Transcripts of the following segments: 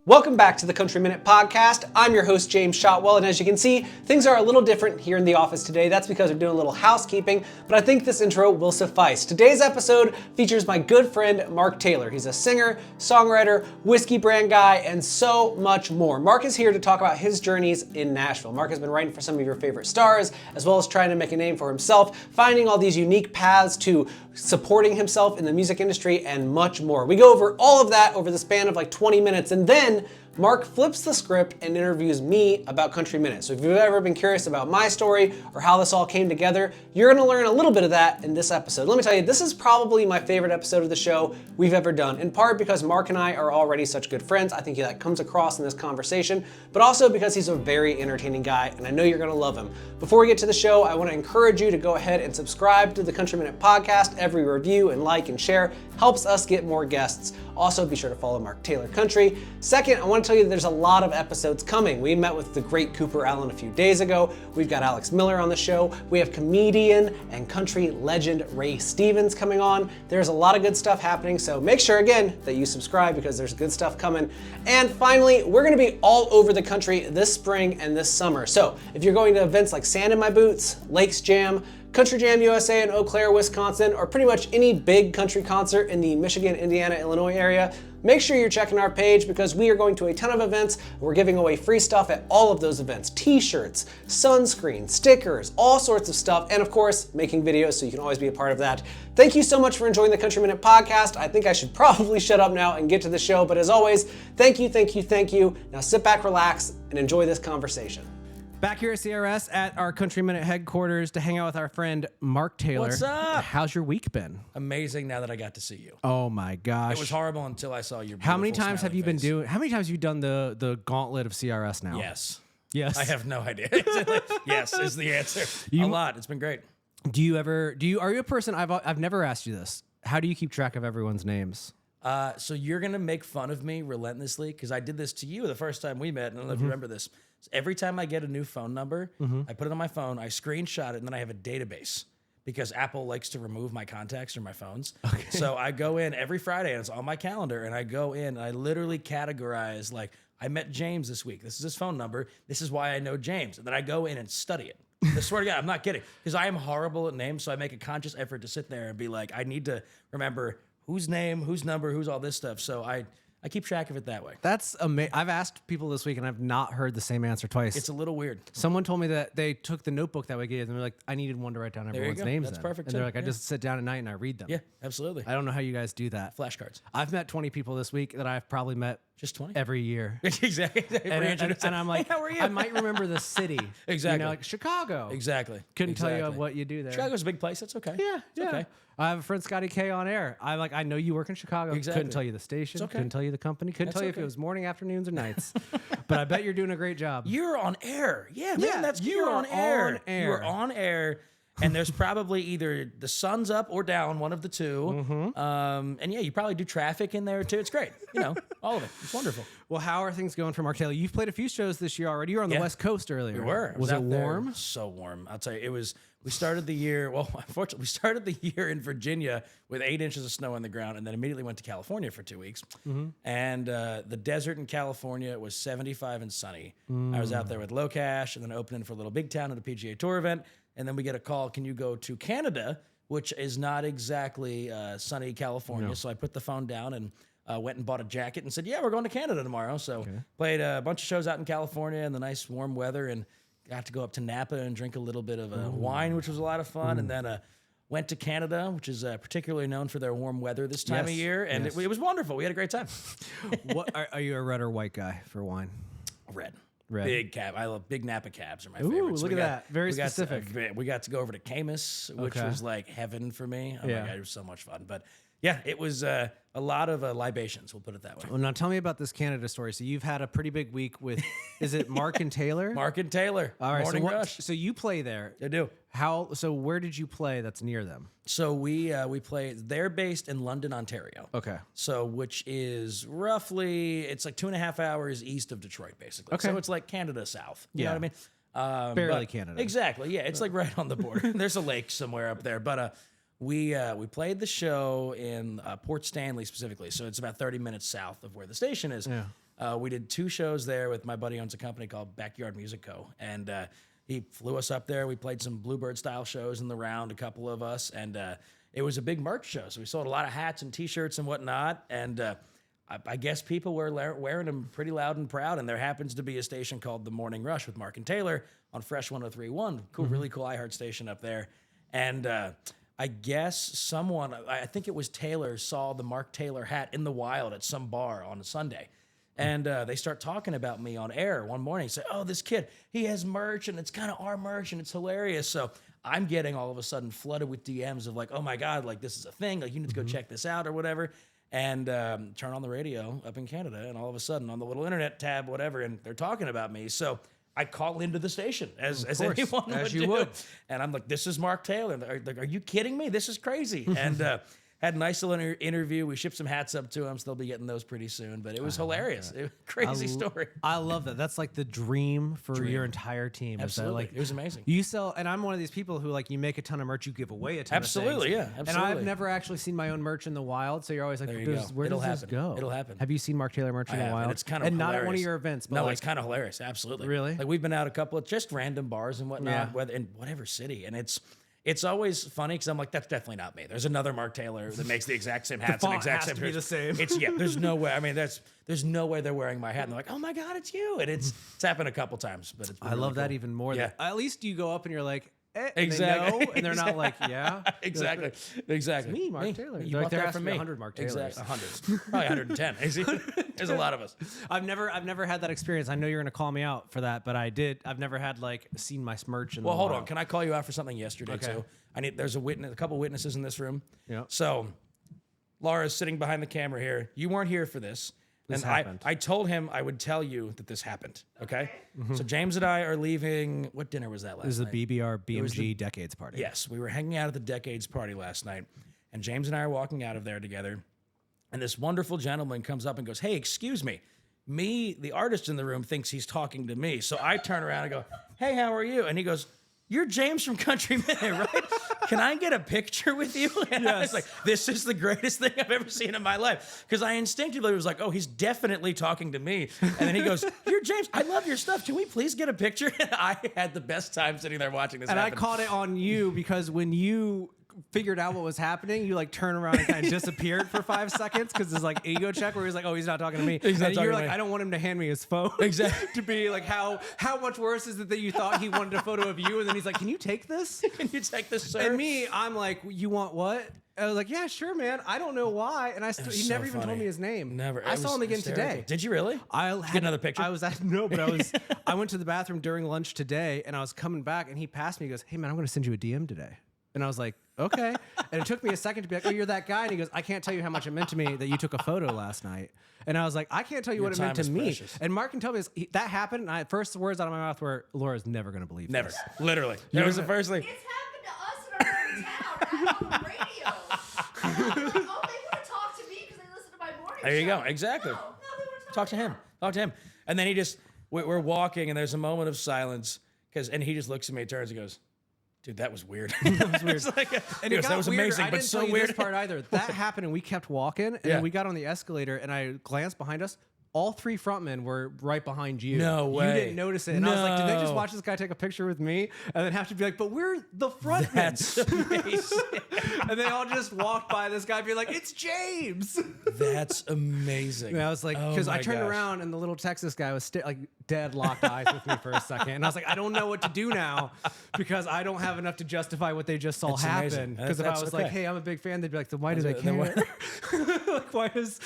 Welcome back to the Country Minute Podcast. I'm your host, James Shotwell, and as you can see, things are a little different here in the office today. That's because we're doing a little housekeeping, but I think this intro will suffice. Today's episode features my good friend, Mark Taylor. He's a singer, songwriter, whiskey brand guy, and so much more. Mark is here to talk about his journeys in Nashville. Mark has been writing for some of your favorite stars, as well as trying to make a name for himself, finding all these unique paths to supporting himself in the music industry, and much more. We go over all of that over the span of like 20 minutes, and then Mark flips the script and interviews me about Country Minute. So if you've ever been curious about my story or how this all came together, you're gonna learn a little bit of that in this episode. Let me tell you, this is probably my favorite episode of the show we've ever done, in part because Mark and I are already such good friends. I think that comes across in this conversation, but also because he's a very entertaining guy, and I know you're gonna love him. Before we get to the show, I wanna encourage you to go ahead and subscribe to the Country Minute Podcast. Every review and like and share helps us get more guests. Also, be sure to follow Mark Taylor Country. Second, I want to tell you that there's a lot of episodes coming. We met with the great Cooper Allen a few days ago. We've got Alex Miller on the show. We have comedian and country legend Ray Stevens coming on. There's a lot of good stuff happening, so make sure, again, that you subscribe because there's good stuff coming. And finally, we're going to be all over the country this spring and this summer. So if you're going to events like Sand in My Boots, Lakes Jam, Country Jam USA in Eau Claire, Wisconsin, or pretty much any big country concert in the Michigan, Indiana, Illinois area, make sure you're checking our page because we are going to a ton of events. We're giving away free stuff at all of those events. T-shirts, sunscreen, stickers, all sorts of stuff, and of course, making videos so you can always be a part of that. Thank you so much for enjoying the Country Minute Podcast. I think I should probably shut up now and get to the show, but as always, thank you, thank you, thank you. Now sit back, relax, and enjoy this conversation. Back here at CRS at our Country Minute headquarters to hang out with our friend Mark Taylor. What's up? How's your week been? Amazing now that I got to see you. Oh my gosh. It was horrible until I saw your beautiful How many times have you been face. doing, how many times have you done the gauntlet of CRS now? Yes. Yes. I have no idea. Yes is the answer. A lot. It's been great. Are you a person, I've never asked you this. How do you keep track of everyone's names? So you're going to make fun of me relentlessly because I did this to you the first time we met. And I don't know if you remember this. So every time I get a new phone number, I put it on my phone, I screenshot it, and then I have a database because Apple likes to remove my contacts from my phones. Okay. So I go in every Friday, and it's on my calendar, and I go in, and I literally categorize, like, I met James this week. This is his phone number. This is why I know James. And then I go in and study it. I swear to God, I'm not kidding. Because I am horrible at names, so I make a conscious effort to sit there and be like, I need to remember whose name, whose number, who's all this stuff. So I keep track of it that way. That's amazing. I've asked people this week and I've not heard the same answer twice. It's a little weird. Someone told me that they took the notebook that we gave them. They're like, I needed one to write down everyone's names. That's in. perfect. And they're like, I just sit down at night and I read them. Yeah, absolutely. I don't know how you guys do that. Flashcards. I've met 20 people this week that I've probably met just 20 every year. Exactly. And I'm like, hey, how are you? I might remember the city. Exactly. You know, like Chicago. Exactly. Couldn't tell you what you do there. Chicago's a big place. That's okay. Yeah, it's okay. I have a friend, Scotty K, on air. I know you work in Chicago. Exactly. Couldn't tell you the station. Okay. Couldn't tell you the company. Couldn't tell you if it was morning, afternoons, or nights. But I bet you're doing a great job. You're on air. Yeah, man. Yeah, You're on air. air. You're on air. And there's probably either the sun's up or down, one of the two. And yeah, you probably do traffic in there too. It's great. You know, all of it. It's wonderful. Well, how are things going for Mark Taylor? You've played a few shows this year already. You were on the West Coast earlier. We were. Was it warm? There. So warm. I'll tell you, it was. We started the year. Well, unfortunately, we started the year in Virginia with 8 inches of snow on the ground, and then immediately went to California for 2 weeks. And the desert in California was 75 and sunny. I was out there with Locash, and then opening for Little Big Town at a PGA Tour event. And then we get a call, can you go to Canada, which is not exactly sunny California. No. So I put the phone down and went and bought a jacket and said, yeah, we're going to Canada tomorrow. So played a bunch of shows out in California in the nice warm weather and got to go up to Napa and drink a little bit of wine, which was a lot of fun. And then went to Canada, which is particularly known for their warm weather this time of year. And it was wonderful. We had a great time. What are you, a red or white guy for wine? Red. Red. Big cab. I love big Napa cabs are my Ooh, favorite. Look at that. Very specific. We got to go over to Camus, which was like heaven for me. Oh my God, it was so much fun. But yeah, it was a lot of libations, we'll put it that way. Well, now tell me about this Canada story. So you've had a pretty big week with, is it Mark and Taylor? Mark and Taylor. All right. Morning Rush. So you play there. I do. So where did you play that's near them? So we play, they're based in London, Ontario. Okay. So which is roughly, it's like 2.5 hours east of Detroit, basically. Okay. So it's like Canada South. You know what I mean? Barely Canada. Exactly. Yeah. It's like right on the border. There's a lake somewhere up there. But we played the show in Port Stanley specifically. So it's about 30 minutes south of where the station is. Yeah. We did 2 shows there with my buddy owns a company called Backyard Music Co. And he flew us up there. We played some Bluebird-style shows in the round, a couple of us. And it was a big merch show. So we sold a lot of hats and T-shirts and whatnot. And I guess people were wearing them pretty loud and proud. And there happens to be a station called The Morning Rush with Mark and Taylor on Fresh 103.1. Cool, really cool iHeart station up there. And I guess someone, I think it was Taylor, saw the Mark Taylor hat in the wild at some bar on a Sunday. And they start talking about me on air one morning. Say, oh, this kid, he has merch, and it's kind of our merch, and it's hilarious. So I'm getting all of a sudden flooded with DMs of like, oh my God, like this is a thing. Like you need to go check this out or whatever. And turn on the radio up in Canada, and all of a sudden on the little internet tab, whatever, and they're talking about me. So I call into the station as anyone would. And I'm like, this is Mark Taylor. And they're like, are you kidding me? This is crazy. And had a nice little interview. We shipped some hats up to him. So they'll be getting those pretty soon. But it was hilarious. It was a crazy story. I love that. That's like the dream for your entire team. Absolutely. Like, it was amazing. You sell, and I'm one of these people who like, you make a ton of merch, you give away a ton of things. Absolutely. And I've never actually seen my own merch in the wild. So you're always like, where does this go? It'll happen. Have you seen Mark Taylor merch in the wild? And it's kind of hilarious. Not at one of your events. But no, like, it's kind of hilarious. Absolutely. Really? Like we've been out a couple of just random bars and whatnot, whether in whatever city. And it's always funny because I'm like, that's definitely not me. There's another Mark Taylor that makes the exact same hats and exact same. Be the same. There's no way. I mean, there's no way they're wearing my hat. And they're like, oh my God, it's you. And it's happened a couple times, but it's been I really love cool. that even more. Yeah. At least you go up and you're like, and exactly. they know, and they're not like, yeah. Exactly. It's me, Mark Taylor. You like, bought that from me. 100 Mark Taylors. Exactly. 100. Probably 110. There's a lot of us. I've never had that experience. I know you're gonna call me out for that, but I did. I've never had like seen my merch in the hold wild. on. Can I call you out for something yesterday too? There's a couple witnesses in this room. Yeah. So Laura's sitting behind the camera here. You weren't here for this. This happened. I told him I would tell you that this happened. Okay. So James and I are leaving. What dinner was that last night? This is the BBR BMG Decades Party. Yes, we were hanging out at the Decades Party last night, and James and I are walking out of there together, and this wonderful gentleman comes up and goes, "Hey, excuse me." Me, the artist in the room, thinks he's talking to me. So I turn around and go, "Hey, how are you?" And he goes, "You're James from Country Minute, right? Can I get a picture with you?" And I was like, this is the greatest thing I've ever seen in my life. Because I instinctively was like, oh, he's definitely talking to me. And then he goes, "You're James. I love your stuff. Can we please get a picture?" And I had the best time sitting there watching this happen. I caught it on you because when you figured out what was happening, you like turn around and kind of disappeared for 5 seconds because there's like ego check where he's like, oh, he's not talking to me. And you're like, I don't want him to hand me his phone. Exactly. To be like, how much worse is it that you thought he wanted a photo of you? And then he's like, can you take this? Can you take this, sir? And me, I'm like, you want what? I was like, yeah, sure, man. I don't know why. And he never even told me his name. Never. I saw him again today. Did you really? Get another picture. I went to the bathroom during lunch today and I was coming back and he passed me. He goes, "Hey man, I'm going to send you a DM today." And I was like, okay. And it took me a second to be like, oh, you're that guy. And he goes, "I can't tell you how much it meant to me that you took a photo last night." And I was like, I can't tell you what it meant to me. Precious. And Mark can tell me this, that happened. And first words out of my mouth were, Laura's never going to believe Never. this. Literally. That was the first thing. It's happened to us in our hometown. On the radio. And I was like, oh, they want to talk to me because they listen to my morning There you show. go. Exactly. No, they want to Talk to him. Talk to him. And then he just, we're walking and there's a moment of silence and he just looks at me, turns and goes, "Dude, that was weird." That was weird. And it got that was weirder. amazing, I but didn't so tell you weird. this part either. That happened, and we kept walking, and then we got on the escalator, and I glanced behind us. All 3 frontmen were right behind you. No way. You didn't notice it. And I was like, did they just watch this guy take a picture with me? And then have to be like, but we're the frontmen. That's amazing. And they all just walked by this guy being like, "It's James." That's amazing. And I was like, because I turned around and the little Texas guy was like dead locked eyes with me for a second. And I was like, I don't know what to do now because I don't have enough to justify what they just saw happen. Because if I was like, hey, I'm a big fan, they'd be like, then why do they care? Like, why does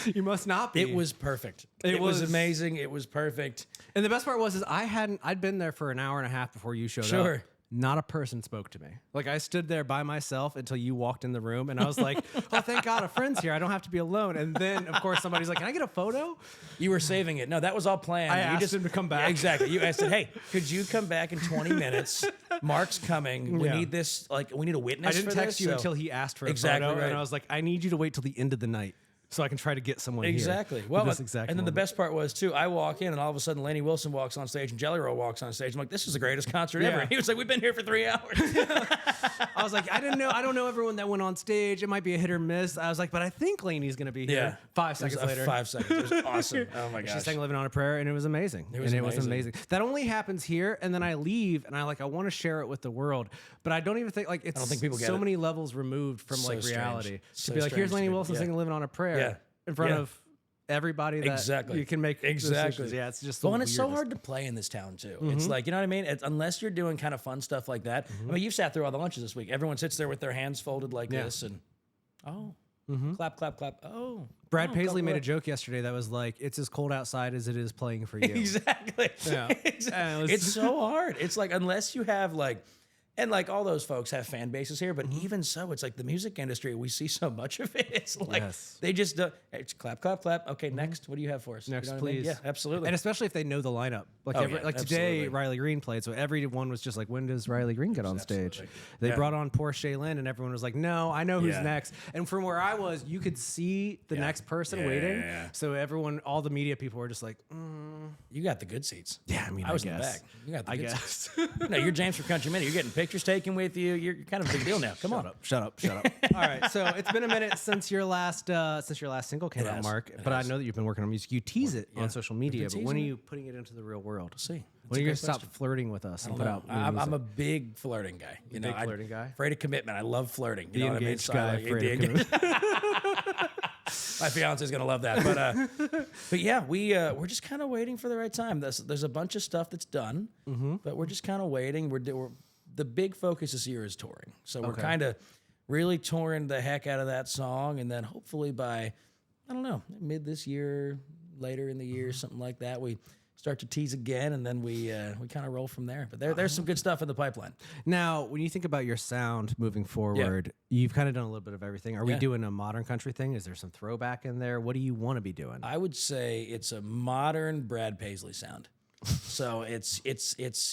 you must not be? It was perfect. It was amazing. It was perfect. And the best part was I'd been there for an hour and a half before you showed up. Sure. Not a person spoke to me. Like I stood there by myself until you walked in the room and I was like, oh, thank God a friend's here. I don't have to be alone. And then of course somebody's like, "Can I get a photo?" You were saving it. No, that was all planned. I asked him to come back. Yeah, exactly. You asked him, "Hey, could you come back in 20 minutes? Mark's coming. We need this, we need a witness I didn't for text this." you until he asked for a Exactly photo. right. And I was like, I need you to wait till the end of the night. so I can try to get someone Exactly. here. Well, this exact and then the moment. best part was too. I walk in, and all of a sudden, Lainey Wilson walks on stage, and Jelly Roll walks on stage. I'm like, "This is the greatest concert ever." He was like, "We've been here for 3 hours." I was like, I don't know everyone that went on stage. It might be a hit or miss. I was like, but I think Lainey's going to be here. Yeah. 5 seconds later. 5 seconds. It was awesome. Oh my gosh. She sang "Living on a Prayer," and it was amazing. It was amazing. That only happens here, and then I leave, and I want to share it with the world, but I don't even think it's. I don't think people get so many levels removed from So reality. So to be like, here's Lainey strange. Wilson singing "Living on a Prayer" in front of everybody that you can make decisions. Yeah, it's just well, and it's so hard to play in this town too. It's like, you know what I mean? Unless you're doing kind of fun stuff like that. I mean, you've sat through all the lunches this week. Everyone sits there with their hands folded like this, and clap, clap, clap. Oh, Brad Paisley made a joke yesterday that was like, "It's as cold outside as it is playing for you." Exactly. Yeah. It's so hard. It's like, unless you have like. And like all those folks have fan bases here, but even so, it's like the music industry. We see so much of it. It's like they just it's clap, clap, clap. Okay, next. What do you have for us? Next, you know please. Yeah, absolutely. And especially if they know the lineup. Like like today, Riley Green played, so everyone was just like, "When does Riley Green get on stage?" They brought on poor Shaylin, and everyone was like, "No, I know who's next." And from where I was, you could see the next person waiting. So everyone, all the media people were just like, "You got the good seats." Yeah, I mean, I was in the back. You got the good seats. No, you're James from Country Minute. You're getting pictures taken with you. You're kind of a big deal now. Come on. Shut up. All right. So it's been a minute since your last single came out, Mark. But I know that you've been working on music. You tease it on social media, but when are you putting it into the real world? We'll see. When are you going to stop flirting with us and put out? I'm a big flirting guy. You know, flirting guy. Afraid of commitment. I love flirting. You The know engaged what I mean? guy. Afraid of commitment. My fiance's gonna love that, but yeah, we're just kind of waiting for the right time. There's a bunch of stuff that's done, but we're just kind of waiting. We're the big focus this year is touring, so we're kind of really touring the heck out of that song, and then hopefully by I don't know mid this year, later in the year, something like that, we start to tease again, and then we kind of roll from there. But there's some good stuff in the pipeline. Now, when you think about your sound moving forward, you've kind of done a little bit of everything. Are we doing a modern country thing? Is there some throwback in there? What do you want to be doing? I would say it's a modern Brad Paisley sound. So it's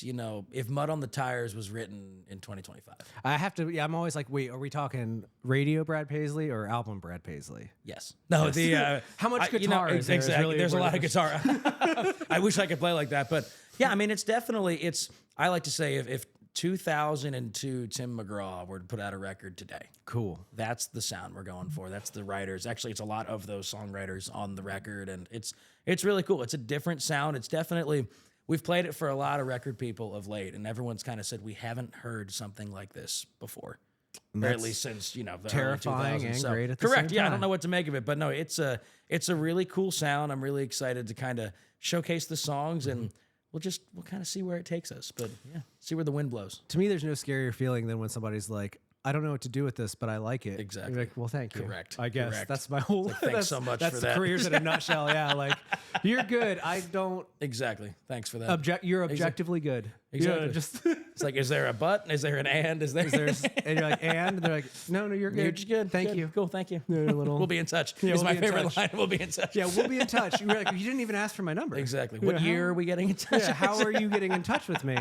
you know, if Mud on the Tires was written in 2025. I have to. Yeah, I'm always like, wait, are we talking radio Brad Paisley or album Brad Paisley? Yes. No. The how much guitar is there? Exactly. Really There's a lot of guitar. I wish I could play like that, but yeah, I mean, it's definitely. I like to say if 2002 Tim McGraw were to put out a record today, cool. That's the sound we're going for. That's the writers. Actually, it's a lot of those songwriters on the record, and it's really cool. It's a different sound. It's definitely. We've played it for a lot of record people of late, and everyone's kind of said we haven't heard something like this before, or at least since the terrifying early 2000s. and So, great at the correct. same Yeah, time. I don't know what to make of it, but no, it's a really cool sound. I'm really excited to kind of showcase the songs, and we'll kind of see where it takes us. But yeah, see where the wind blows. To me, there's no scarier feeling than when somebody's like, I don't know what to do with this, but I like it. Exactly. You're like, well, thank you. Correct. I guess Correct. that's my whole. Thanks so much for That's that. careers in a nutshell. Yeah, like you're good. I don't. Exactly. Thanks for that. You're objectively good. Exactly. Yeah, just It's like, is there a but? Is there an and? Is there? and you're like, and they're like, no, you're good. You're just good. Thank Good. you. Cool. Thank you. Yeah, a little- We'll be in touch. Yeah, It's we'll my be in favorite touch. line. We'll be in touch. Yeah, we'll be in touch. You're like, you didn't even ask for my number. Exactly. You're What like, year are we getting in touch? Yeah, how are you getting in touch with me?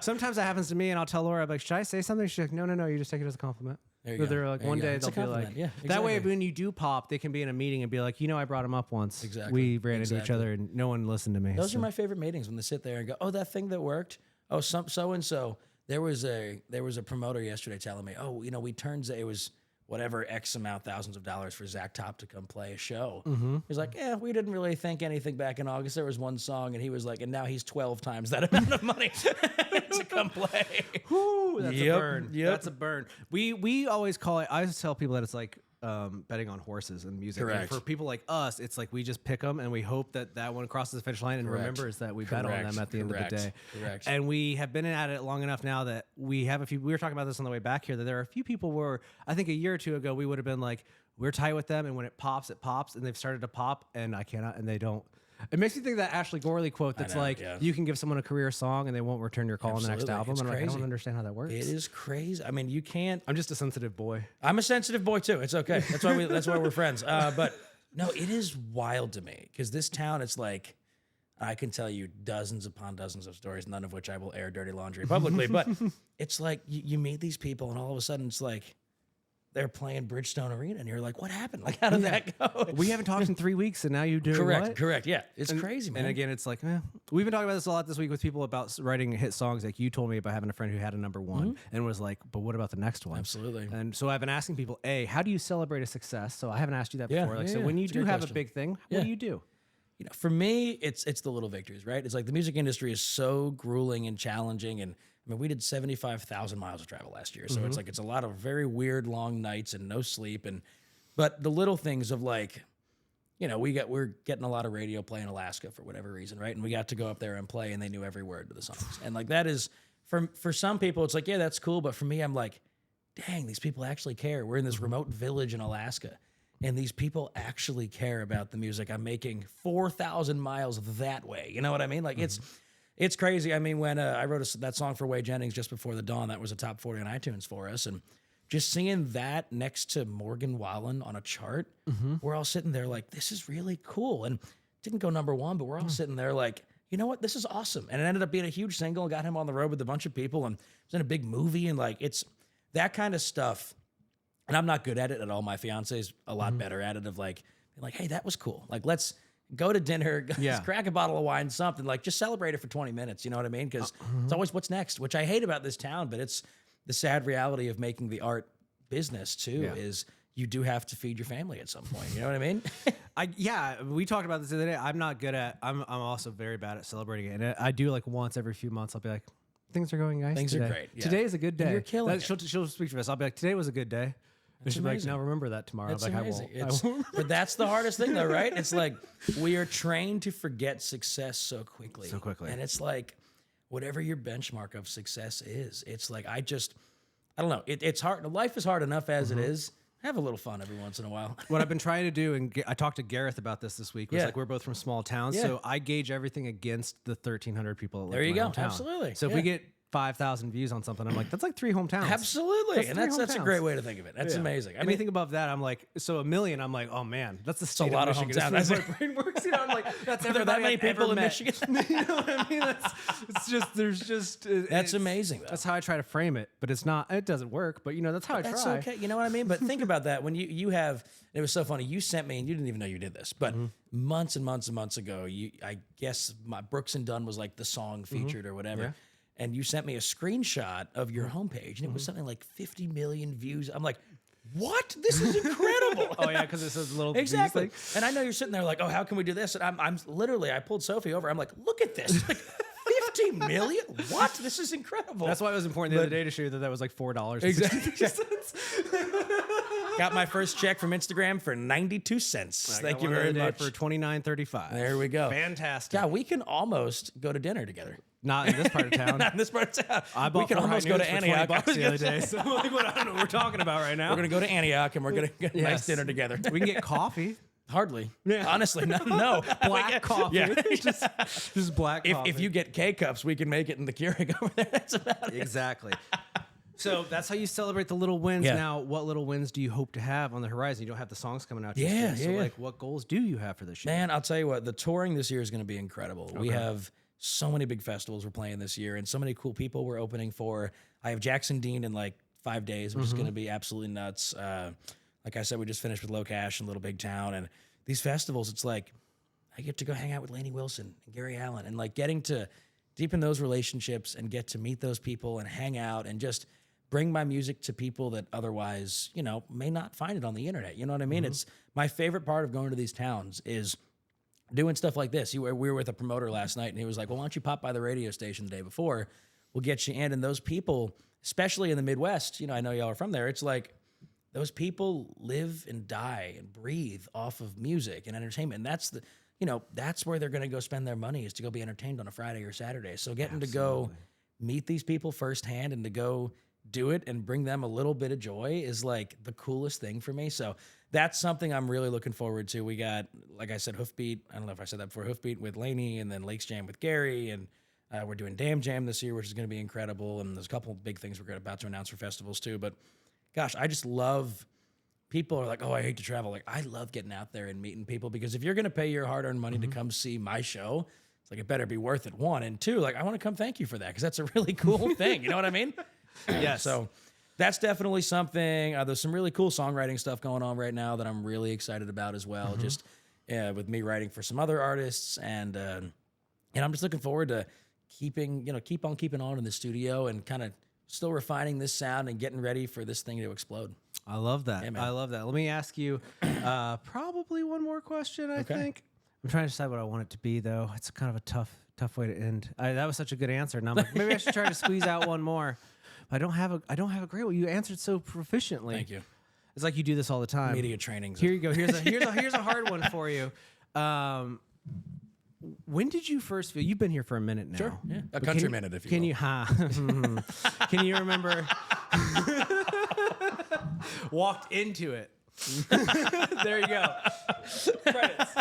Sometimes that happens to me, and I'll tell Laura, I'm like, should I say something? She's like, no, you just take it as a compliment. There you So go. they're like, There one you go. day It's they'll a be like, compliment. Yeah, that way exactly. when you do pop, they can be in a meeting and be like, I brought him up once. Exactly. We ran into each Exactly. other, and no one listened to me. Those so. are my favorite meetings when they sit there and go, "Oh, that thing that worked. Oh, so and so." There was a promoter yesterday telling me, "Oh, we turned it was whatever X amount thousands of dollars for Zach Top to come play a show." He's like, "Yeah, we didn't really think anything back in August. There was one song," and he was like, "And now he's 12 times that amount of money to come play." Whew, that's a burn. Yep. That's a burn. We always call it. I always tell people that it's like betting on horses and music. And Correct. for people like us, it's like we just pick them and we hope that one crosses the finish line and Correct. remembers that we bet on Correct. them at the end of the day. Correct. And we have been at it long enough now that we have a few. We were talking about this on the way back here. That there are a few people where I think a year or two ago we would have been like, we're tight with them, and when it pops, and they've started to pop, and I cannot, and they don't. It makes me think of that Ashley Gorley quote that's know, like, yeah. you can give someone a career song and they won't return your call on the next Absolutely. album. It's And I'm like, I crazy. don't understand how that works. It is crazy. I mean, you can't. I'm just a sensitive boy. I'm a sensitive boy too. It's okay. That's why we're friends. But no, it is wild to me because this town, it's like I can tell you dozens upon dozens of stories, none of which I will air dirty laundry publicly. But it's like you meet these people, and all of a sudden, it's like they're playing Bridgestone Arena, and you're like, what happened? Like, how did that go? We haven't talked in 3 weeks, and now you do Correct. Yeah, it's crazy, man. And again, it's like, we've been talking about this a lot this week with people about writing hit songs. Like you told me about having a friend who had a number one and was like, but what about the next one? Absolutely. And so I've been asking people, how do you celebrate a success? So I haven't asked you that Yeah, before. Like, yeah, so yeah. when you It's a do great have question. a big thing, Yeah. what do you do? You know, for me, it's the little victories, right? It's like the music industry is so grueling and challenging, and I mean, we did 75,000 miles of travel last year, so it's like it's a lot of very weird long nights and no sleep, but the little things of like, you know, we're getting a lot of radio play in Alaska for whatever reason, right? And we got to go up there and play, and they knew every word to the songs, and like that is for some people, it's like, yeah, that's cool, but for me, I'm like, dang, these people actually care. We're in this remote village in Alaska. And these people actually care about the music I'm making 4,000 miles that way. You know what I mean? Like it's crazy. I mean, when I wrote that song for Wade Jennings, Just Before the Dawn, that was a top 40 on iTunes for us. And just seeing that next to Morgan Wallen on a chart, we're all sitting there like, this is really cool. And it didn't go number one, but we're all sitting there like, you know what? This is awesome. And it ended up being a huge single, got him on the road with a bunch of people, and was in a big movie. And like, it's that kind of stuff. And I'm not good at it at all. My fiance's a lot better at it, of like, being like, hey, that was cool. Like, let's go to dinner, crack a bottle of wine, something. Like, just celebrate it for 20 minutes. You know what I mean? Because it's always what's next, which I hate about this town, but it's the sad reality of making the art business too, is you do have to feed your family at some point. You know what I mean? We talked about this the other day. I'm not good at, I'm also very bad at celebrating it. And I do like once every few months, I'll be like, things are going nice Things today. are great. Yeah. Today is a good day. You're killing it. She'll speak for us. I'll be like, today was a good day. And she'll be like, amazing. no, remember that tomorrow. That's I'm like, amazing. I won't. But that's the hardest thing, though, right? It's like we are trained to forget success so quickly. And it's like whatever your benchmark of success is, it's like I don't know. It's hard. Life is hard enough as it is. Have a little fun every once in a while. What I've been trying to do, and I talked to Gareth about this week, was like we're both from small towns, so I gauge everything against the 1,300 people that live There you in my go. hometown. Absolutely. So if we get 5,000 views on something, I'm like, that's like 3 hometowns. Absolutely. That's a hometowns. great way to think of it. That's amazing. I mean, Anything above that, I'm like, so 1 million, I'm like, oh man, that's the state a lot of Michigan. hometowns. That's my brain works. You know, I'm like, that's are there that many people in Michigan? You know what I mean? That's amazing, though. That's how I try to frame it, but it's not. It doesn't work. But you know, that's how I That's try. okay. You know what I mean? But think about that. When you have, it was so funny. You sent me, and you didn't even know you did this, but months and months and months ago, I guess my Brooks and Dunn was like the song featured or whatever. Yeah. And you sent me a screenshot of your homepage, and it was something like 50 million views. I'm like, what? This is incredible. Oh yeah, because it says little Exactly. things like- And I know you're sitting there like, oh, how can we do this? And I'm literally, I pulled Sophie over. I'm like, look at this. Like, 50 million? What? This is incredible. That's why it was important the other day to show you that was like $4. Exactly. Got my first check from Instagram for 92 cents. Thank you very much. For $29.35. There we go. Fantastic. Yeah, we can almost go to dinner together. Not in this part of town. Not in this part of town. I We bought can four almost high go to noons for Antioch. $20 the other day. So like, I don't know what we're talking about right now. We're going to go to Antioch, and we're going to get a nice Yes. dinner together. We can get coffee. Hardly. Yeah. Honestly, no. Black coffee. Yeah. just black coffee. If you get K-cups, we can make it in the Keurig over there. That's about it. Exactly. So that's how you celebrate the little wins. Yeah. Now, what little wins do you hope to have on the horizon? You don't have the songs coming out. Yeah, just yet. So, yeah. like, what goals do you have for this year? Man, I'll tell you what, the touring this year is going to be incredible. We have so many big festivals we're playing this year, and so many cool people we're opening for. I have Jackson Dean in like 5 days, which is going to be absolutely nuts. Like I said, we just finished with Low Cash in Little Big Town, and these festivals, it's like I get to go hang out with Lainey Wilson and Gary Allen, and like getting to deepen those relationships and get to meet those people and hang out and just bring my music to people that otherwise, you know, may not find it on the internet. You know what I mean? It's my favorite part of going to these towns is doing stuff like this. We were with a promoter last night, and he was like, well, why don't you pop by the radio station the day before? We'll get you in. And those people, especially in the Midwest, you know, I know y'all are from there. It's like those people live and die and breathe off of music and entertainment. And that's that's where they're going to go spend their money, is to go be entertained on a Friday or Saturday. So getting to go meet these people firsthand and to go do it and bring them a little bit of joy is like the coolest thing for me. So that's something I'm really looking forward to. We got, like I said, Hoofbeat. I don't know if I said that before. Hoofbeat with Lainey, and then Lakes Jam with Gary, and we're doing Damn Jam this year, which is going to be incredible. And there's a couple of big things we're about to announce for festivals too. But gosh, I just love. People are like, oh, I hate to travel. Like, I love getting out there and meeting people, because if you're going to pay your hard-earned money to come see my show, it's like, it better be worth it. 1 and 2, like, I want to come thank you for that, because that's a really cool thing. You know what I mean? Yes. So that's definitely something. There's some really cool songwriting stuff going on right now that I'm really excited about as well. Just with me writing for some other artists, and I'm just looking forward to keep on keeping on in the studio and kind of still refining this sound and getting ready for this thing to explode. I love that. Yeah, man. I love that. Let me ask you probably one more question, I think. I'm trying to decide what I want it to be, though. It's kind of a tough way to end. That was such a good answer. Now I'm like, maybe I should try to squeeze out one more. But I don't have a great one. You answered so proficiently. Thank you. It's like you do this all the time. Media trainings. Here you go. Here's a hard one for you. When did you first feel? You've been here for a minute now. Sure. Yeah. A country minute, if you will. Can you? Can you remember? Walked into it. There you go. Credits.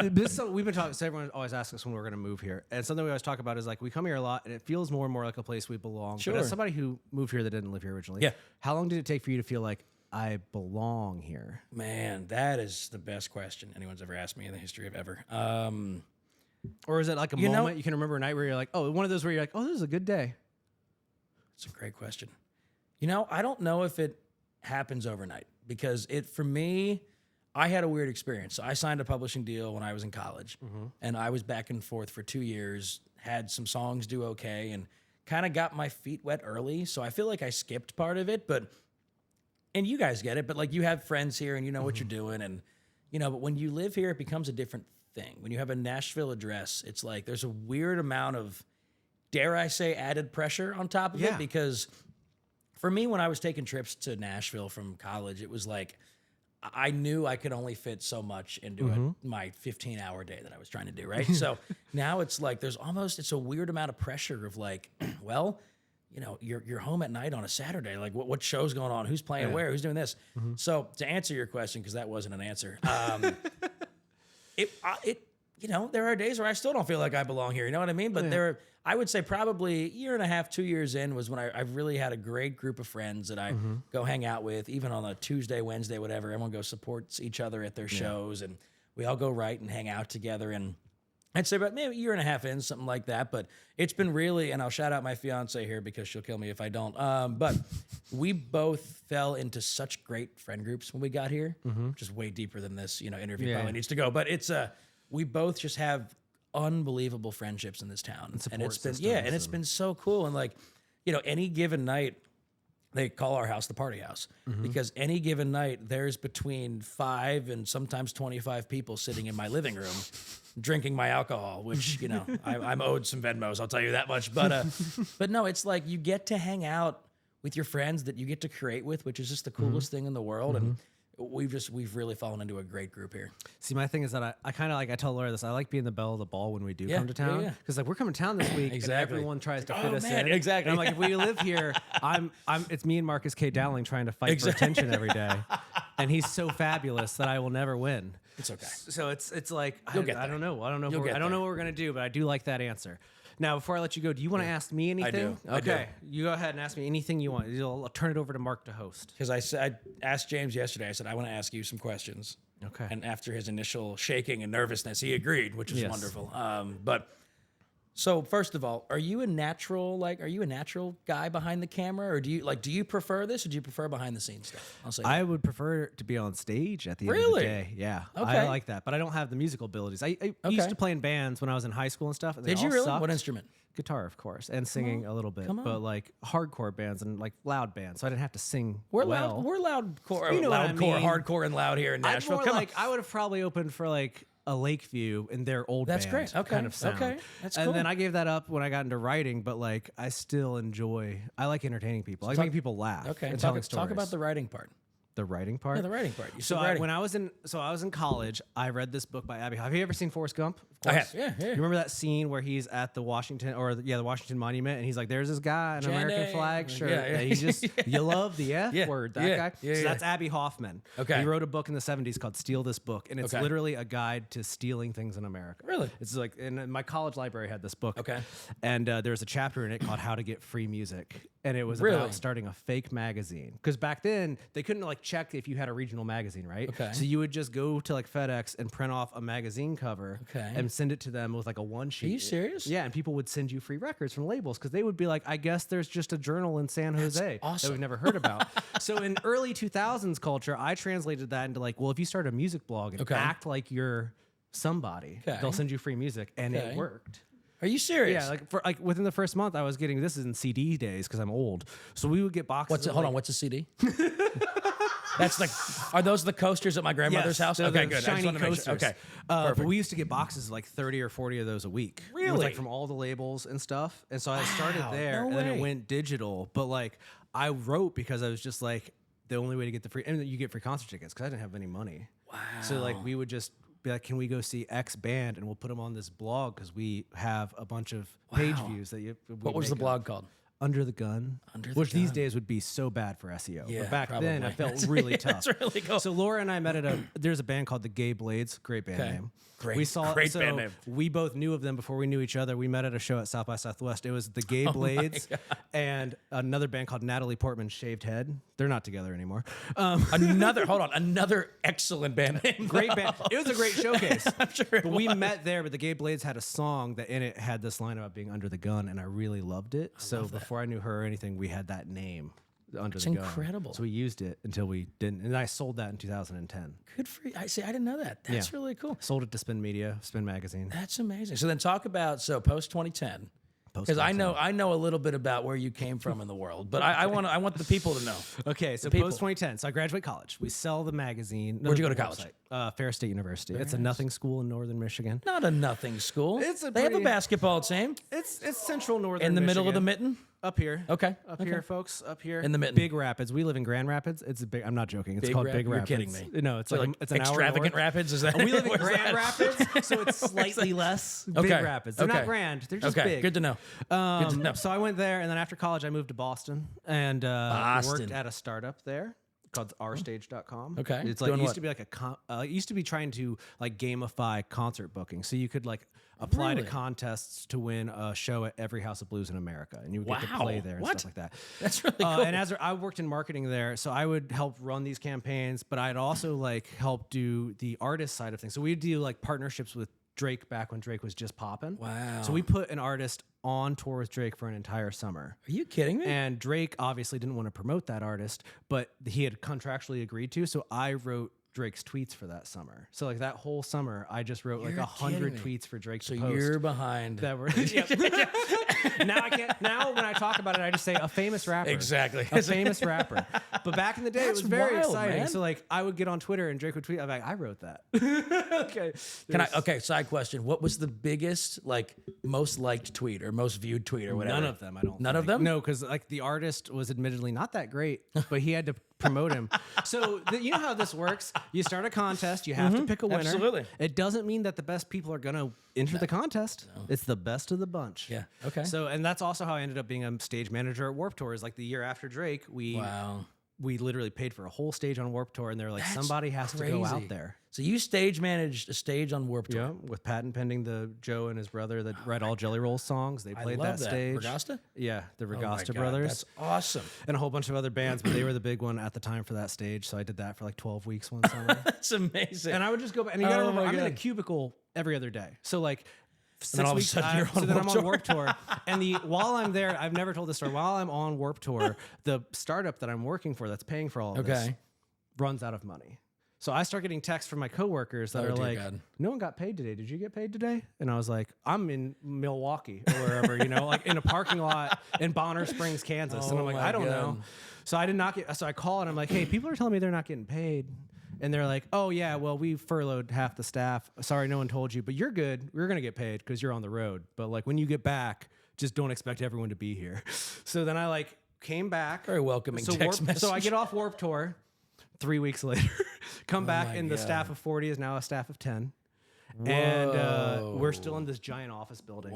We've been talking. So everyone always asks us when we're going to move here, and something we always talk about is like we come here a lot, and it feels more and more like a place we belong. Sure. But as somebody who moved here that didn't live here originally, how long did it take for you to feel like I belong here? Man, that is the best question anyone's ever asked me in the history of ever. Or is it like a moment you can remember a night where you're like, oh, one of those where you're like, oh, this is a good day? It's a great question. I don't know if it happens overnight because for me, I had a weird experience. So I signed a publishing deal when I was in college, and I was back and forth for 2 years, had some songs do okay, and kind of got my feet wet early. So I feel like I skipped part of it, and you guys get it, but like you have friends here and you know what you're doing, and but when you live here, it becomes a different thing. When you have a Nashville address, it's like there's a weird amount of, dare I say, added pressure on top of it, because for me, when I was taking trips to Nashville from college, it was like I knew I could only fit so much into my 15-hour day that I was trying to do, right? So now it's like it's a weird amount of pressure of like, well, you're home at night on a Saturday. Like, what show's going on? Who's playing where? Who's doing this? So to answer your question, because that wasn't an answer, there are days where I still don't feel like I belong here. You know what I mean? But I would say probably a year and a half, 2 years in was when I really had a great group of friends that I go hang out with, even on a Tuesday, Wednesday, whatever. Everyone goes supports each other at their shows, and we all go write and hang out together. And I'd say about maybe a year and a half in, something like that. But it's been really, and I'll shout out my fiance here because she'll kill me if I don't. But we both fell into such great friend groups when we got here, which is way deeper than this interview probably needs to go. But it's we both just have unbelievable friendships in this town, and it's been it's been so cool. And like any given night, they call our house the party house because any given night there's between 5 and sometimes 25 people sitting in my living room drinking my alcohol, which I'm owed some Venmos, I'll tell you that much. But no, it's like you get to hang out with your friends that you get to create with, which is just the coolest thing in the world. And we've really fallen into a great group here. See, my thing is that I kind of like, I tell Laura this, I like being the belle of the ball when we do come to town. Because like we're coming to town this week and everyone tries to fit us in. Exactly. And I'm like, if we live here, it's me and Marcus K. Dowling trying to fight for attention every day. And he's so fabulous that I will never win. It's okay. So it's like, I don't know. I don't know what we're going to do, but I do like that answer. Now, before I let you go, do you want to ask me anything? I do. Okay. You go ahead and ask me anything you want. I'll turn it over to Mark to host. Because I asked James yesterday, I said, I want to ask you some questions. Okay. And after his initial shaking and nervousness, he agreed, which is wonderful. So first of all, are you a natural guy behind the camera, or do you prefer this, or do you prefer behind the scenes stuff? I'll say I would prefer to be on stage at the end of the day. Yeah, okay. I like that, but I don't have the musical abilities. I used to play in bands when I was in high school and stuff. And Did you really? Sucked. What instrument? Guitar, of course, and singing a little bit, but like hardcore bands and like loud bands, so I didn't have to sing. We're well. We're loudcore, loudcore, hardcore, and loud here in Nashville. I would have probably opened for like a Lakeview in their old That's band great. Okay. kind of sound. Okay. That's cool. And then I gave that up when I got into writing, but like I still I like entertaining people. I like making people laugh. Okay. And telling stories. Talk about the writing part. The writing part? Yeah, the writing part. When I was in college, I read this book by Abby. Have you ever seen Forrest Gump? Of I course. have. Yeah. You remember that scene where he's at the Washington Monument, and he's like, "There's this guy in an American flag shirt." Yeah. And he's just, you love the F word. That guy. Yeah, so that's Abby Hoffman. Okay. He wrote a book in the '70s called "Steal This Book," and it's literally a guide to stealing things in America. Really? It's like, and my college library had this book. Okay. And there's a chapter in it called "How to Get Free Music," and it was about starting a fake magazine, because back then they couldn't like check if you had a regional magazine, right? Okay. So you would just go to like FedEx and print off a magazine cover and and send it to them with like a one sheet. Are you serious? Yeah, and people would send you free records from labels because they would be like, I guess there's just a journal in San Jose awesome. that we've never heard about. So in early 2000s culture, I translated that into like, well, if you start a music blog and act like you're somebody, they'll send you free music, and it worked. Are you serious? Yeah, like within the first month, I was getting, this is in CD days because I'm old. So we would get boxes. Hold on, what's a CD? That's like, are those the coasters at my grandmother's house? Okay, good. Shiny I just coasters. okay, but we used to get boxes of like 30 or 40 of those a week. Really? With, like from all the labels and stuff. And so I started there, and then it went digital. But like I wrote because I was just like, the only way to get the free, and you get free concert tickets because I didn't have any money. Wow. So like we would just be like, can we go see X band, and we'll put them on this blog because we have a bunch of page views that you. What was the blog called? Under the Gun, which these days would be so bad for SEO. Yeah, but back then, I probably. felt really tough. That's really cool. So Laura and I met at there's a band called the Gay Blades, great band name. Great band name. We both knew of them before we knew each other. We met at a show at South by Southwest. It was the Gay Blades and another band called Natalie Portman's Shaved Head. They're not together anymore. Another excellent band name. Great band. It was a great showcase. I'm sure But we met there, but the Gay Blades had a song that in it had this line about being under the gun, and I really loved it. So before I knew her or anything, we had that name. Under the gun. Incredible. So we used it until we didn't, and I sold that in 2010. Good for you. I didn't know that. That's really cool. Sold it to Spin Media, Spin Magazine. That's amazing. So then talk about post 2010. Because I know a little bit about where you came from in the world, but I want the people to know. Okay, so post 2010. So I graduate college. We sell the magazine. Where'd you go to college? Ferris State University. It's a nothing school in northern Michigan. Not a nothing school. They have a basketball team. It's central northern In the middle of the Michigan. mitten? Up here. Okay. Up here, folks. Up here. In the mitten. Big Rapids. We live in Grand Rapids. It's a big. I'm not joking. It's called Big Rapids. You're kidding me. No, it's it's an extravagant hour rapids. Is that? We live in where's Grand that? Rapids, so it's slightly less Big Rapids. They're not grand. They're just big. Good to know. Good to know. So I went there, and then after college, I moved to Boston and worked at a startup there called ourstage.com. Okay. It's like Doing it used what? to be like it used to be trying to like gamify concert booking. So you could like apply to contests to win a show at every House of Blues in America, and you would get to play there and stuff like that. That's really cool. And I worked in marketing there, so I would help run these campaigns, but I'd also like help do the artist side of things. So we'd do like partnerships with Drake back when Drake was just popping. Wow. So we put an artist on tour with Drake for an entire summer. Are you kidding me? And Drake obviously didn't want to promote that artist, but he had contractually agreed to. So I wrote Drake's tweets for that summer. So like that whole summer, I just wrote like 100 tweets for Drake to post. So you're behind. That were, now I can't. Now when I talk about it, I just say a famous rapper. Exactly. A famous rapper. But back in the day, it was very wild, exciting. man. So like I would get on Twitter and Drake would tweet. I'm like, I wrote that. Okay. Side question. What was the biggest, like, most liked tweet or most viewed tweet or whatever? None of them. I don't. None of think. them? No, because like the artist was admittedly not that great, but he had to promote him. So you know how this works? You start a contest. You have to pick a winner. Absolutely. It doesn't mean that the best people are gonna enter the contest. No. It's the best of the bunch. Yeah. Okay. So and that's also how I ended up being a stage manager at Warped Tour. Is like the year after Drake, we literally paid for a whole stage on Warped Tour, and they're like, somebody has to go out there. So you stage managed a stage on Warped Tour. Yeah, with patent pending, the Joe and his brother that write all Jelly Roll songs. They played that stage. Regasta? Yeah, the Oh my Regasta God, brothers. That's awesome. And a whole bunch of other bands, but they were the big one at the time for that stage. So I did that for like 12 weeks one summer. That's amazing. And I would just go back. And you gotta remember, I'm in a cubicle every other day. So like 6 weeks, you're on so then I'm Warped on Warped Tour. And while I'm there, I've never told this story. While I'm on Warped Tour, the startup that I'm working for that's paying for all of this runs out of money. So I start getting texts from my coworkers that are like, no one got paid today. Did you get paid today? And I was like, I'm in Milwaukee or wherever, like in a parking lot in Bonner Springs, Kansas. And I'm like, I don't know. So I did not get, so I call and I'm like, hey, people are telling me they're not getting paid. And they're like, oh yeah, well, we furloughed half the staff. Sorry, no one told you, but you're good. We're going to get paid because you're on the road. But like when you get back, just don't expect everyone to be here. So then I like came back. Very welcoming text message. So I get off Warped Tour 3 weeks later, come back, and the staff of 40 is now a staff of 10. Whoa. And we're still in this giant office building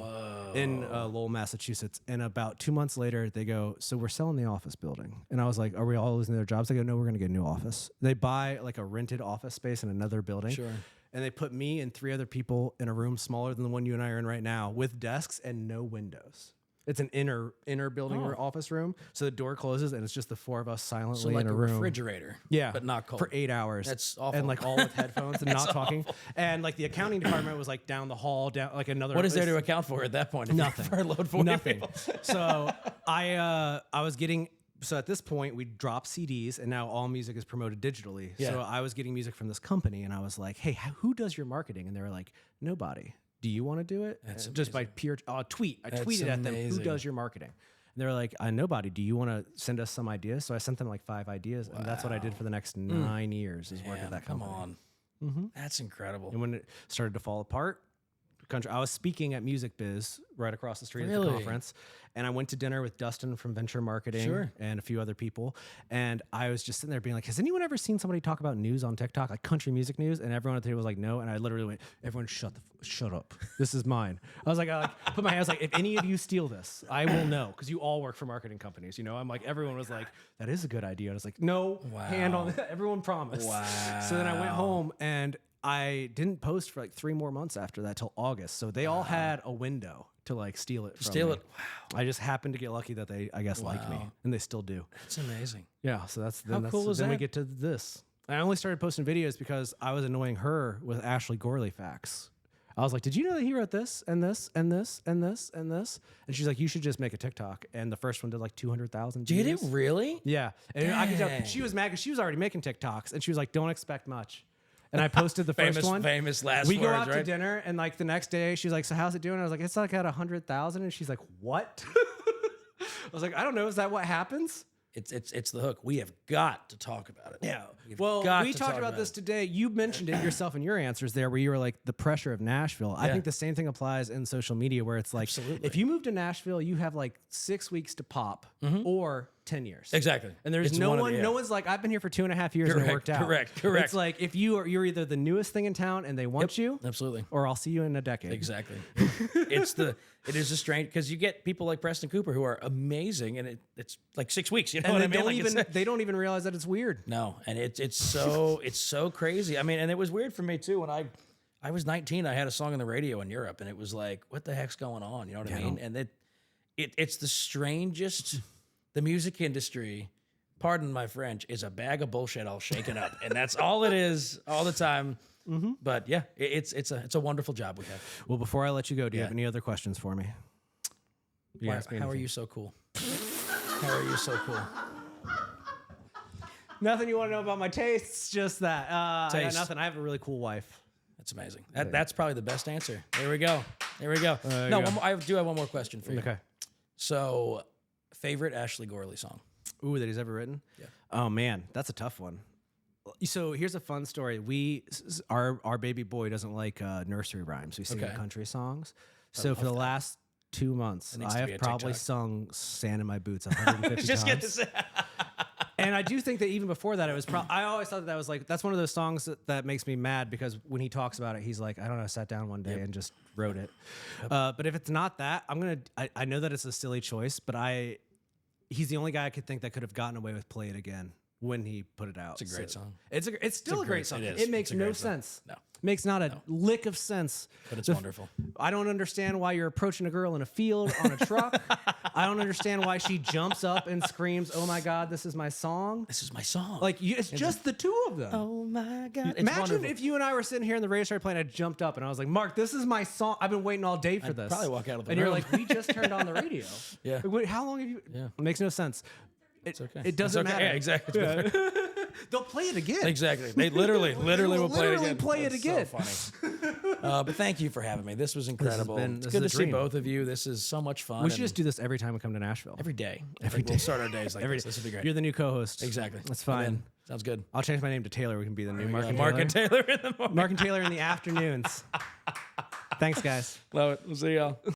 in Lowell, Massachusetts. And about 2 months later, they go, so we're selling the office building. And I was like, are we all losing their jobs? They go, no, we're going to get a new office. They buy like a rented office space in another building. Sure. And they put me and 3 other people in a room smaller than the one you and I are in right now with desks and no windows. It's an inner building or office room. So the door closes and it's just the four of us silently So like in a a room. refrigerator. Yeah, but not cold. for 8 hours. That's awful. And like all with headphones and not talking. And like the accounting department was like down the hall, down like another. What is there to account for at that point? if Nothing. For a load 40 Nothing. people? So I was getting. So at this point, we drop CDs, and now all music is promoted digitally. Yeah. So I was getting music from this company, and I was like, "Hey, who does your marketing?" And they were like, "Nobody. Do you want to do it?" That's just by pure tweet. I That's tweeted at them, "Who amazing. does your marketing?" And they were like, "Nobody. Do you want to send us some ideas?" So I sent them like 5 ideas, and that's what I did for the next 9 years. Is work at that Come company. on. That's incredible. And when it started to fall apart, I was speaking at Music Biz right across the street at Really? the conference, and I went to dinner with Dustin from Venture Marketing Sure. and a few other people, and I was just sitting there being like, "Has anyone ever seen somebody talk about news on TikTok, like country music news?" And everyone at the table was like, "No," and I literally went, "Everyone, shut up! This is mine." I was like, put my hands like, "If any of you steal this, I will know," because you all work for marketing companies, you know. I'm like, everyone was like, "That is a good idea." And I was like, "No, hand on that." Everyone promised. Wow. So then I went home and I didn't post for like 3 more months after that till August. So they all had a window to like steal it from me. Wow. I just happened to get lucky that they, I guess, like me, and they still do. That's amazing. Yeah. So that's How cool is then we that? get to this. I only started posting videos because I was annoying her with Ashley Gorley facts. I was like, "Did you know that he wrote this and this and this and this and this?" And she's like, "You should just make a TikTok." And the first one did like 200,000 Did it views. really? Yeah. And I could tell Dang. she was mad because she was already making TikToks, and she was like, "Don't expect much." And I posted the first one. Famous last We words, go out to right? dinner, and like the next day, she's like, "So how's it doing?" I was like, "It's like at 100,000," and she's like, "What?" I was like, "I don't know. Is that what happens?" It's the hook. We have got to talk about it. Yeah. We've Well, got we to talked talk about this it. today. You mentioned it yourself in your answers there, where you were like the pressure of Nashville. I Yeah. think the same thing applies in social media, where it's like, Absolutely. if you move to Nashville, you have like 6 weeks to pop or 10 years. Exactly. And there's It's no one or one, the no other. one's like, "I've been here for 2.5 years and it worked out." Correct. It's like, if you're either the newest thing in town and they want you, Absolutely. or I'll see you in a decade. Exactly. It is a strange because you get people like Preston Cooper who are amazing, and it's like 6 weeks. You know And what they I mean? don't Like, even it's- they don't even realize that it's weird. no, and it's so crazy. I mean, and it was weird for me too when I was 19. I had a song on the radio in Europe, and it was like, what the heck's going on? You know what I mean? And it's the strangest. The music industry, pardon my French, is a bag of bullshit all shaken up, and that's all it is all the time. But yeah, it's a wonderful job we have. Well, before I let you go, do you have any other questions for me? You Why- ask me how are anything. you so cool? How are you so cool? Nothing you want to know about my tastes, just that. I got Taste. nothing. I have a really cool wife. That's amazing. That's probably the best answer. There we go. you No, go. one more, I do have one more question for you. Okay. So, favorite Ashley Gorley song? Ooh, that he's ever written? Yeah. Oh man, that's a tough one. So here's a fun story. Our baby boy doesn't like nursery rhymes. We sing Okay. country songs. So for the last 2 months, needs I to be have a probably TikTok. sung "Sand in My Boots" 150 Just get times. this. And I do think that even before that, it was. I always thought that was like, that's one of those songs that makes me mad, because when he talks about it, he's like, "I don't know, I sat down one day and just wrote it." But if it's not that, I know that it's a silly choice, but he's the only guy I could think that could have gotten away with "Play It Again" when he put it out. It's a great song. It's still a great song. it is. It makes It's a no great song. sense. No. Makes not a lick of sense. But it's wonderful. I don't understand why you're approaching a girl in a field on a truck. I don't understand why she jumps up and screams, "Oh my God, this is my song." This is my song. Like, it's just the two of them. oh my God. It's Imagine wonderful. if you and I were sitting here and the radio started playing, I jumped up and I was like, "Mark, this is my song. I've been waiting all day for this." probably walk out of the and you're room. like, "We just turned on the radio." Yeah. Like, wait, how long have you? Yeah. It makes no sense. It's okay. It doesn't It's okay. matter. Yeah, exactly. They'll play it again. Exactly. They literally will play it literally again. play it That's again. So funny. But thank you for having me. This was incredible. this It's is good a to see dream. both of you. This is so much fun. We should and just do this every time we come to Nashville. every day. We'll start our days like this. This would be great. You're the new co-host. Exactly. That's I'm fine. in. Sounds good. I'll change my name to Taylor. We can be the new Mark and Mark Taylor. and Taylor in the morning. Mark and Taylor in the afternoons. Thanks, guys. Love it. We'll see y'all.